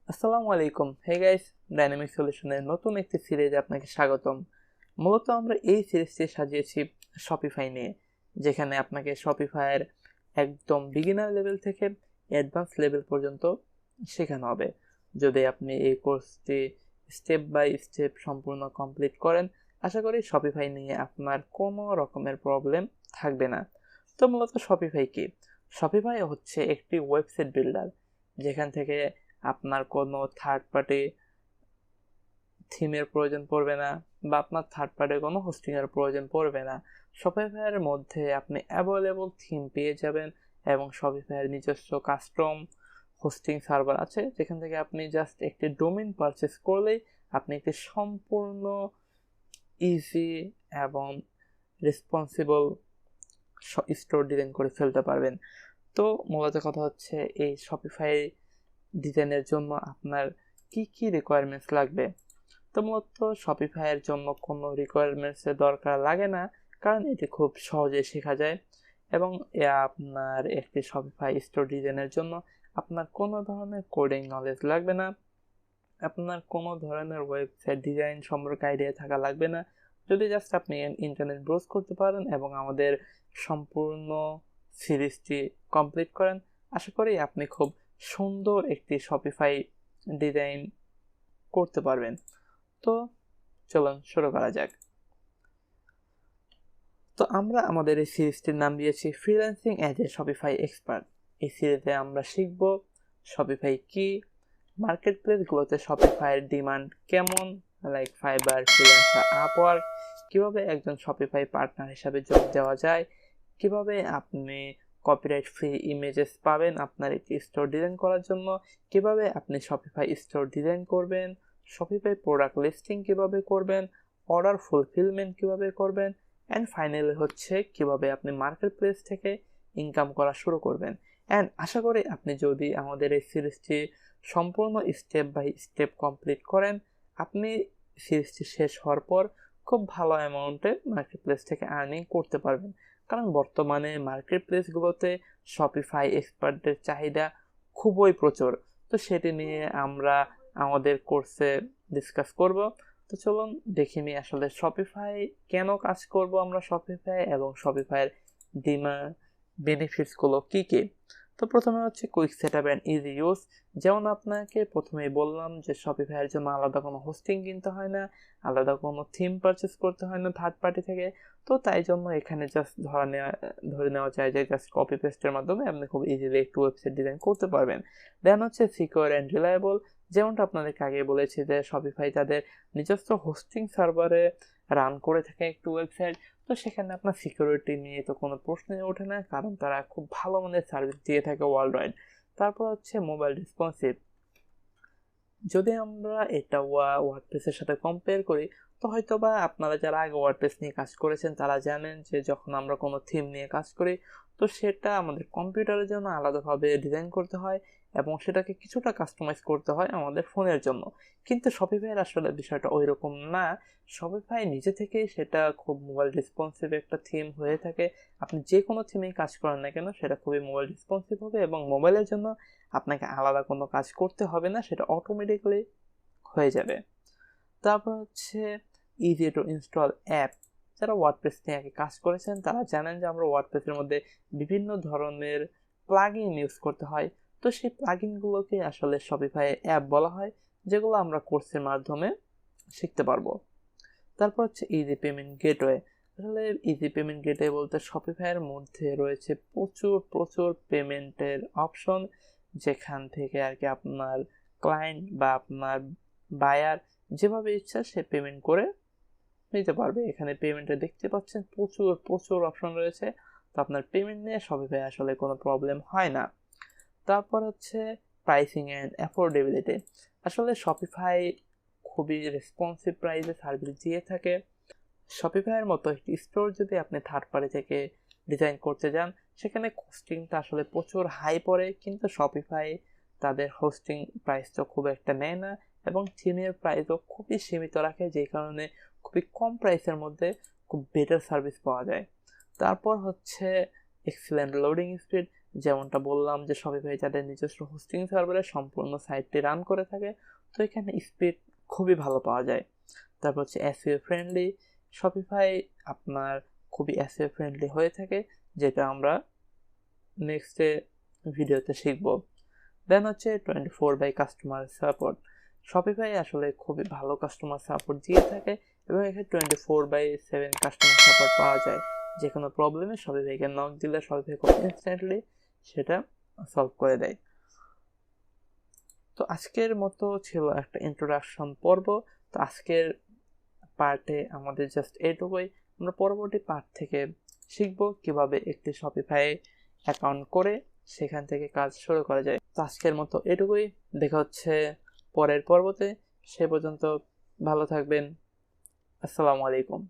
আসসালামু আলাইকুম। Hey guys, dynamic সলিউশনের নতুন একটি সিরিজে আপনাকে স্বাগতম। মূলত আমরা এই সিরিজটি সাজিয়েছি শপিফাই নিয়ে, যেখানে আপনাকে শপিফাইয়ের একদম বিগিনার লেভেল থেকে অ্যাডভান্স লেভেল পর্যন্ত শেখানো হবে। যদি আপনি এই কোর্সটি স্টেপ বাই স্টেপ সম্পূর্ণ কমপ্লিট করেন, আশা করি শপিফাই নিয়ে আপনার কোনো রকমের প্রবলেম থাকবে না। তো মূলত শপিফাই কি? শপিফাই হচ্ছে একটি ওয়েবসাইট বিল্ডার, যেখান থেকে আপনার কোনো থার্ড পার্টি থিমের প্রয়োজন পড়বে না, বা আপনার থার্ড পার্টি কোনো হোস্টিংয়ের প্রয়োজন পড়বে না। শপিফাইয়ের মধ্যে আপনি অ্যাভেলেবল থিম পেয়ে যাবেন, এবং শপিফাইয়ের নিজস্ব কাস্টম হোস্টিং সার্ভার আছে, যেখান থেকে আপনি জাস্ট একটি ডোমেইন পারচেস করলেই আপনি একটি সম্পূর্ণ ইজি এবং রেসপন্সিবল স্টোর ডিজাইন করে ফেলতে পারবেন। তো মূলত কথা হচ্ছে, এই শপিফাই ডিজাইনের জন্য আপনার কি কি রিকোয়ারমেন্টস লাগবে। তো মূলত শপিফাইয়ের জন্য কোনো রিকোয়ারমেন্টসের দরকার লাগে না, কারণ এটি খুব সহজে শেখা যায়। এবং আপনার একটি শপিফাই স্টোর ডিজাইনের জন্য আপনার কোনো ধরনের কোডিং নলেজ লাগবে না, আপনার কোনো ধরনের ওয়েবসাইট ডিজাইন সম্পর্কে আইডিয়া থাকা লাগবে না। যদি জাস্ট আপনি ইন্টারনেট ব্রাউজ করতে পারেন এবং আমাদের সম্পূর্ণ সিরিজটি কমপ্লিট করেন, আশা করি আপনি খুব সুন্দর একটি শপিফাই ডিজাইন করতে পারবেন। তো চলুন শুরু করা যাক। তো আমরা আমাদের এই সিরিজটির নাম দিয়েছি freelancing as a Shopify expert. এই সিরিজে আমরা শিখব শপিফাই কি, মার্কেট প্লেসগুলোতে শপিফাইয়ের ডিমান্ড কেমন, লাইক ফাইবার, ফ্রিল্যান্সার, আপওয়ার্ক, কীভাবে একজন শপিফাই পার্টনার হিসাবে যোগ দেওয়া যায়, কিভাবে আপনি কপিরাইট ফ্রি ইমেজেস পাবেন আপনার একটি স্টোর ডিজাইন করার জন্য, কিভাবে আপনি শপিফাই স্টোর ডিজাইন করবেন, শপিফাই প্রোডাক্ট লিস্টিং কিভাবে করবেন, অর্ডার ফুলফিলমেন্ট কিভাবে করবেন, অ্যান্ড ফাইনালি হচ্ছে কিভাবে আপনি মার্কেট প্লেস থেকে ইনকাম করা শুরু করবেন। অ্যান্ড আশা করি আপনি যদি আমাদের এই সিরিজটি সম্পূর্ণ স্টেপ বাই স্টেপ কমপ্লিট করেন, আপনি সিরিজটি শেষ হওয়ার পর খুব ভালো অ্যামাউন্টে মার্কেট প্লেস থেকে আর্নিং করতে পারবেন। কারণ বর্তমানে মার্কেট প্লেসগুলোতে শপিফাই এক্সপার্টদের চাহিদা খুবই প্রচুর। তো সেটি নিয়ে আমরা আমাদের কোর্সে ডিসকাস করব। তো চলুন দেখে নিই আসলে শপিফাই কেন কাজ করব আমরা শপিফাই, এবং শপিফাইয়ের ডিমান্ড বেনিফিটসগুলো কী কী। তো প্রথমে হচ্ছে quick setup and easy use. যেমন আপনাকে প্রথমেই বললাম যে শপিফাইয়ের জন্য আলাদা কোনো হোস্টিং কিনতে হয় না, আলাদা কোনো থিম পারচেস করতে হয় না থার্ড পার্টি থেকে। তো তাই জন্য এখানে জাস্ট ধরে নেওয়া যায় যে জাস্ট কপি পেস্টের মাধ্যমে আপনি খুব ইজিলি একটু ওয়েবসাইট ডিজাইন করতে পারবেন। দেন হচ্ছে সিকিউর অ্যান্ড রিলায়েবল। যেমনটা আপনাদেরকে আগে বলেছি যে শপিফাই তাদের নিজস্ব হোস্টিং সার্ভারে রান করে থাকে একটু ওয়েবসাইট। তো সেখানে আপনার সিকিউরিটি নিয়ে তো কোনো প্রশ্নই ওঠে না, কারণ তারা খুব ভালো মানের সার্ভিস দিয়ে থাকে ওয়ার্ল্ড ওয়াইড। তারপর হচ্ছে মোবাইল রেসপন্সিভ। যদি আমরা এটা ওয়ার্ডপ্রেসের সাথে কম্পেয়ার করি, তো হয়তো বা আপনারা যারা আগে ওয়ার্ডপ্রেস নিয়ে কাজ করেছেন তারা জানেন যে যখন আমরা কোনো থিম নিয়ে কাজ করি, তো সেটা আমাদের কম্পিউটারের জন্য আলাদাভাবে ডিজাইন করতে হয়, এবং সেটাকে কিছুটা কাস্টমাইজ করতে হয় আমাদের ফোনের জন্য। কিন্তু শপিফাইয়ের আসলে বিষয়টা ওই রকম না। শপিফাই নিজে থেকেই সেটা খুব মোবাইল রেসপন্সিভ একটা থিম হয়ে থাকে। আপনি যে কোনো থিমেই কাজ করেন না কেন, সেটা খুবই মোবাইল রেসপন্সিভ হবে, এবং মোবাইলের জন্য আপনাকে আলাদা কোনো কাজ করতে হবে না, সেটা অটোমেটিক্যালি হয়ে যাবে। তারপর হচ্ছে ইজি টু ইনস্টল অ্যাপ। যারা ওয়ার্ডপ্রেস নিয়ে আগে কাজ করেছেন তারা জানেন যে আমরা ওয়ার্ডপ্রেসের মধ্যে বিভিন্ন ধরনের প্লাগইন ইউজ করতে হয়। তো সেই প্লাগইনগুলোকে আসলে শপিফাই অ্যাপ বলা হয়, যেগুলো আমরা কোর্সের মাধ্যমে শিখতে পারবো। তারপর হচ্ছে ইজি পেমেন্ট গেটওয়ে। আসলে ইজি পেমেন্ট গেটওয়ে বলতে শপিফাইয়ের মধ্যে রয়েছে প্রচুর প্রচুর পেমেন্টের অপশন, যেখান থেকে আর কি আপনার ক্লায়েন্ট বা আপনার বায়ার যেভাবে ইচ্ছা সে পেমেন্ট করে নিতে পারবে। এখানে পেমেন্টে দেখতে পাচ্ছেন প্রচুর প্রচুর অপশন রয়েছে। তো আপনার পেমেন্ট নিয়ে শপিফাই আসলে কোনো প্রবলেম হয় না। তারপর হচ্ছে প্রাইসিং অ্যান্ড অ্যাফোর্ডেবিলিটি। আসলে শপিফাই খুবই রেসপন্সিভ প্রাইসে সার্ভিস দিয়ে থাকে। শপিফাইয়ের মতো একটি স্টোর যদি আপনি থার্ড পার্টি থেকে ডিজাইন করতে যান, সেখানে হোস্টিংটা আসলে প্রচুর হাই পড়ে, কিন্তু শপিফাই তাদের হোস্টিং প্রাইস তো খুব একটা নেয় না, এবং থিমের প্রাইসও খুবই সীমিত রাখে, যেই কারণে খুবই কম প্রাইসের মধ্যে খুব বেটার সার্ভিস পাওয়া যায়। তারপর হচ্ছে এক্সিলেন্ট লোডিং স্পিড। যেমনটা বললাম যে শপিফাই তাদের নিজস্ব হোস্টিং সার্ভারে সম্পূর্ণ সাইটটি রান করে থাকে, তো এখানে স্পিড খুবই ভালো পাওয়া যায়। তারপর হচ্ছে এসইও ফ্রেন্ডলি, শপিফাই আপনার খুবই এসইও ফ্রেন্ডলি হয়ে থাকে, যেটা আমরা নেক্সটে ভিডিওতে শিখব। দেন হচ্ছে 24/7 কাস্টমার সাপোর্ট। শপিফাই আসলে খুবই ভালো কাস্টমার সাপোর্ট দিয়ে থাকে এবং এখানে 24/7 কাস্টমার সাপোর্ট পাওয়া যায়। যে কোনো প্রবলেমে শপিফাইকে নক দিলে শপিফাই খুব ইনস্ট্যান্টলি সেটা সলভ করে দেয়। তো আজকের মতো ছিল একটা ইন্ট্রোডাকশন পর্ব। তো আজকের পার্টে আমাদের জাস্ট এইটুকুই। আমরা পরবর্তী পার্ট থেকে শিখব কিভাবে একটি শপিফাই অ্যাকাউন্ট করে সেখান থেকে কাজ শুরু করা যায়। তো আজকের মতো এটুকুই, দেখা হচ্ছে পরের পর্বতে। সে পর্যন্ত ভালো থাকবেন। আসসালামু আলাইকুম।